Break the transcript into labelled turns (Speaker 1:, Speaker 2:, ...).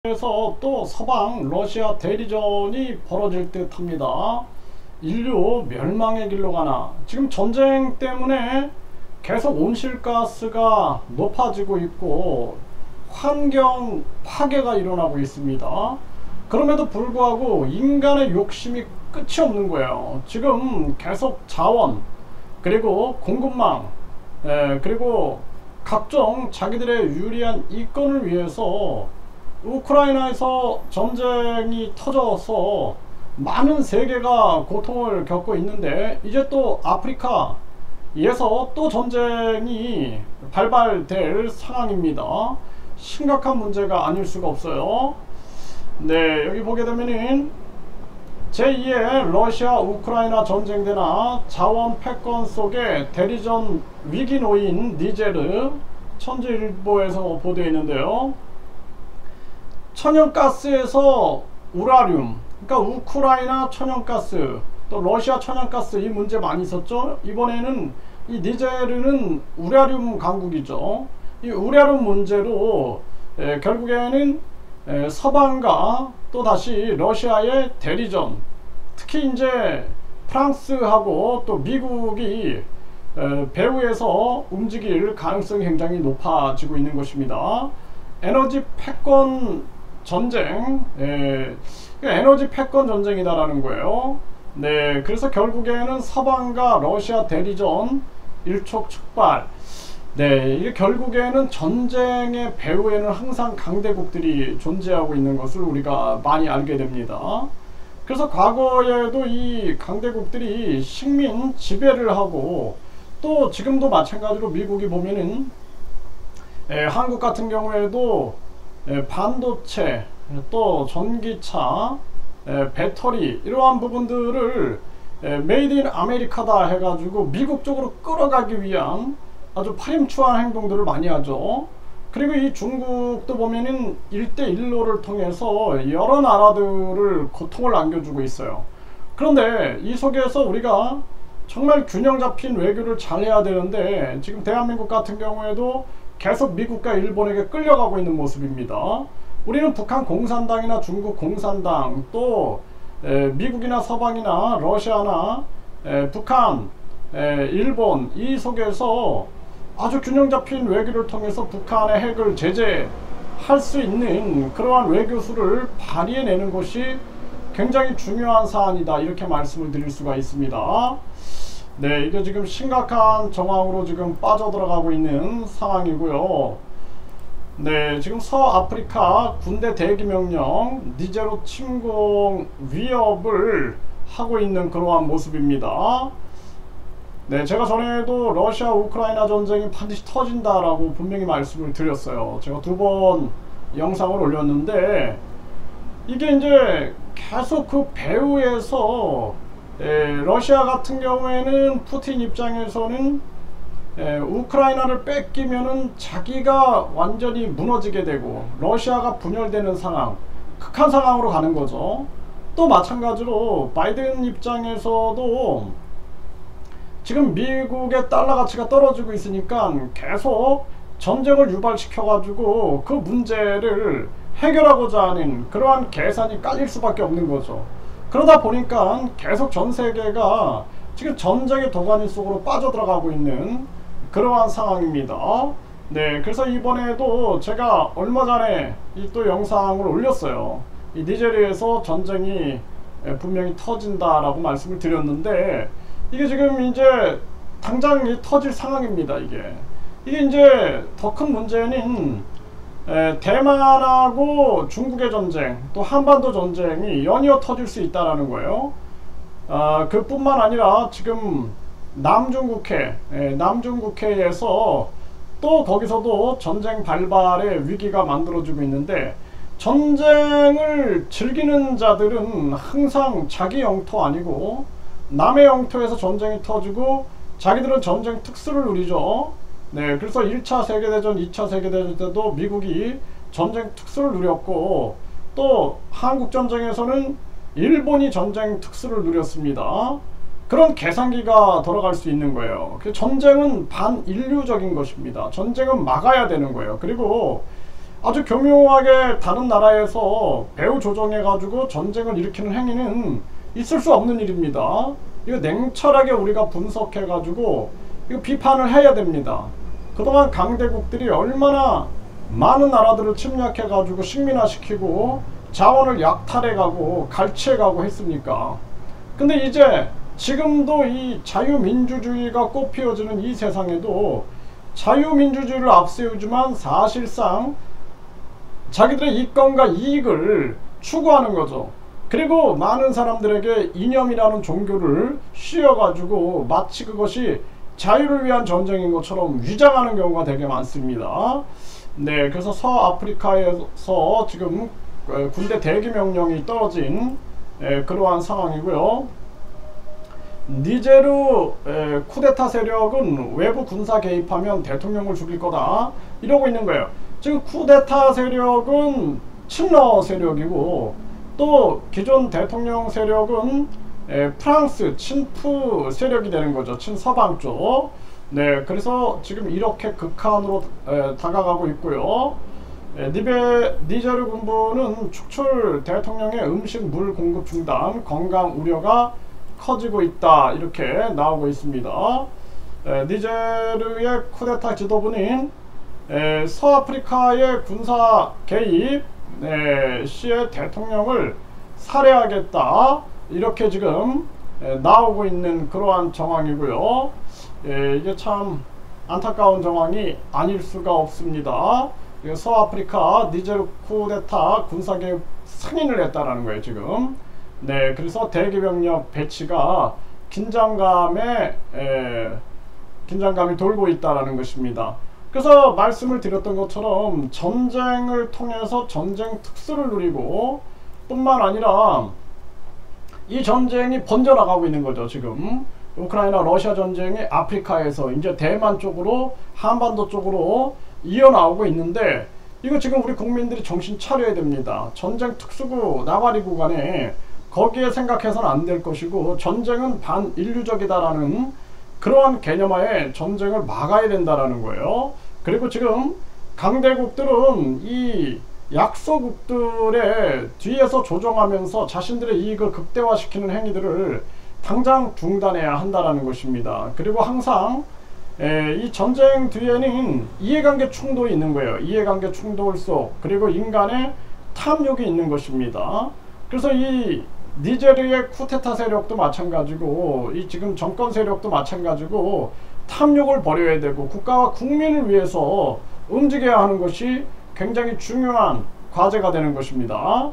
Speaker 1: 그래서 또 서방 러시아 대리전이 벌어질 듯 합니다. 인류 멸망의 길로 가나. 지금 전쟁 때문에 계속 온실가스가 높아지고 있고 환경 파괴가 일어나고 있습니다. 그럼에도 불구하고 인간의 욕심이 끝이 없는 거예요. 지금 계속 자원 그리고 공급망 그리고 각종 자기들의 유리한 이권을 위해서 우크라이나에서 전쟁이 터져서 많은 세계가 고통을 겪고 있는데, 이제 또 아프리카에서 또 전쟁이 발발될 상황입니다. 심각한 문제가 아닐 수가 없어요. 네, 여기 보게 되면은 제2의 러시아 우크라이나 전쟁대나 자원 패권 속에 대리전 위기 놓인 니제르, 천재일보에서 보도해 있는데요. 천연가스에서 우라늄, 그러니까 우크라이나 천연가스, 또 러시아 천연가스, 이 문제 많이 있었죠. 이번에는 이 니제르는 우라늄 강국이죠. 이 우라늄 문제로 결국에는 서방과 또 다시 러시아의 대리전, 특히 이제 프랑스하고 또 미국이 배후에서 움직일 가능성이 굉장히 높아지고 있는 것입니다. 에너지 패권 전쟁, 에너지 패권 전쟁이다라는 거예요. 네, 그래서 결국에는 서방과 러시아 대리전 일촉즉발. 네, 이게 결국에는 전쟁의 배후에는 항상 강대국들이 존재하고 있는 것을 우리가 많이 알게 됩니다. 그래서 과거에도 이 강대국들이 식민 지배를 하고, 또 지금도 마찬가지로 미국이 보면은 한국 같은 경우에도 반도체, 또 전기차, 배터리, 이러한 부분들을 메이드 인 아메리카다 해가지고 미국 쪽으로 끌어가기 위한 아주 파렴치한 행동들을 많이 하죠. 그리고 이 중국도 보면은 1대1로를 통해서 여러 나라들을 고통을 안겨주고 있어요. 그런데 이 속에서 우리가 정말 균형 잡힌 외교를 잘해야 되는데, 지금 대한민국 같은 경우에도 계속 미국과 일본에게 끌려가고 있는 모습입니다. 우리는 북한 공산당이나 중국 공산당, 또 미국이나 서방이나 러시아나 북한, 일본, 이 속에서 아주 균형 잡힌 외교를 통해서 북한의 핵을 제재할 수 있는 그러한 외교수를 발휘해내는 것이 굉장히 중요한 사안이다, 이렇게 말씀을 드릴 수가 있습니다. 네, 이게 지금 심각한 정황으로 지금 빠져들어가고 있는 상황이고요. 네, 지금 서아프리카 군대 대기명령 니제르 침공 위협을 하고 있는 그러한 모습입니다. 네, 제가 전에도 러시아 우크라이나 전쟁이 반드시 터진다라고 분명히 말씀을 드렸어요. 제가 2번 영상을 올렸는데, 이게 이제 계속 그 배후에서 러시아 같은 경우에는 푸틴 입장에서는 우크라이나를 뺏기면은 자기가 완전히 무너지게 되고 러시아가 분열되는 상황, 극한 상황으로 가는 거죠. 또 마찬가지로 바이든 입장에서도 지금 미국의 달러 가치가 떨어지고 있으니까 계속 전쟁을 유발시켜 가지고 그 문제를 해결하고자 하는 그러한 계산이 깔릴 수밖에 없는 거죠. 그러다 보니까 계속 전 세계가 지금 전쟁의 도가니 속으로 빠져들어가고 있는 그러한 상황입니다. 네, 그래서 이번에도 제가 얼마 전에 또 영상을 올렸어요. 이 니제르에서 전쟁이 분명히 터진다라고 말씀을 드렸는데, 이게 지금 이제 당장 터질 상황입니다. 이게 이제 더 큰 문제는 대만하고 중국의 전쟁, 또 한반도 전쟁이 연이어 터질 수 있다라는 거예요. 그뿐만 아니라 지금 남중국해에서 또 거기서도 전쟁 발발의 위기가 만들어지고 있는데, 전쟁을 즐기는 자들은 항상 자기 영토 아니고 남의 영토에서 전쟁이 터지고 자기들은 전쟁 특수를 누리죠. 네, 그래서 1차 세계대전, 2차 세계대전 때도 미국이 전쟁 특수를 누렸고, 또 한국전쟁에서는 일본이 전쟁 특수를 누렸습니다. 그런 계산기가 돌아갈 수 있는 거예요. 전쟁은 반인류적인 것입니다. 전쟁은 막아야 되는 거예요. 그리고 아주 교묘하게 다른 나라에서 배후 조정해 가지고 전쟁을 일으키는 행위는 있을 수 없는 일입니다. 이거 냉철하게 우리가 분석해 가지고 이거 비판을 해야 됩니다. 그동안 강대국들이 얼마나 많은 나라들을 침략해 가지고 식민화시키고 자원을 약탈해 가고 갈취해 가고 했습니까? 근데 이제 지금도 이 자유민주주의가 꽃피워지는 이 세상에도 자유민주주의를 앞세우지만 사실상 자기들의 이권과 이익을 추구하는 거죠. 그리고 많은 사람들에게 이념이라는 종교를 씌워가지고 마치 그것이 자유를 위한 전쟁인 것처럼 위장하는 경우가 되게 많습니다. 네, 그래서 서아프리카에서 지금 군대 대기 명령이 떨어진 그러한 상황이고요. 니제르 쿠데타 세력은 외부 군사 개입하면 대통령을 죽일 거다 이러고 있는 거예요. 지금 쿠데타 세력은 친러 세력이고 또 기존 대통령 세력은 프랑스 친프 세력이 되는 거죠. 친서방 쪽. 네, 그래서 지금 이렇게 극한으로 다가가고 있고요. 니제르 군부는 축출 대통령의 음식 물 공급 중단, 건강 우려가 커지고 있다 이렇게 나오고 있습니다. 니제르의 쿠데타 지도부는 서아프리카의 군사 개입 시에 대통령을 살해하겠다 이렇게 지금 나오고 있는 그러한 정황이고요. 이게 참 안타까운 정황이 아닐 수가 없습니다. 서아프리카 니제르 쿠데타 군사개입 승인을 했다라는 거예요 지금. 네, 그래서 대기병력 배치가 긴장감이 돌고 있다라는 것입니다. 그래서 말씀을 드렸던 것처럼 전쟁을 통해서 전쟁 특수를 누리고 뿐만 아니라 이 전쟁이 번져나가고 있는 거죠. 지금 우크라이나 러시아 전쟁이 아프리카에서 이제 대만 쪽으로 한반도 쪽으로 이어나오고 있는데 이거 지금 우리 국민들이 정신 차려야 됩니다. 전쟁 특수구 나와리 구간에 거기에 생각해서는 안 될 것이고 전쟁은 반인류적이다라는 그러한 개념하에 전쟁을 막아야 된다라는 거예요. 그리고 지금 강대국들은 이 약소국들의 뒤에서 조종하면서 자신들의 이익을 극대화시키는 행위들을 당장 중단해야 한다라는 것입니다. 그리고 항상 이 전쟁 뒤에는 이해관계 충돌이 있는 거예요. 이해관계 충돌 속 그리고 인간의 탐욕이 있는 것입니다. 그래서 이 니제르의 쿠데타 세력도 마찬가지고 이 지금 정권 세력도 마찬가지고 탐욕을 버려야 되고 국가와 국민을 위해서 움직여야 하는 것이 굉장히 중요한 과제가 되는 것입니다.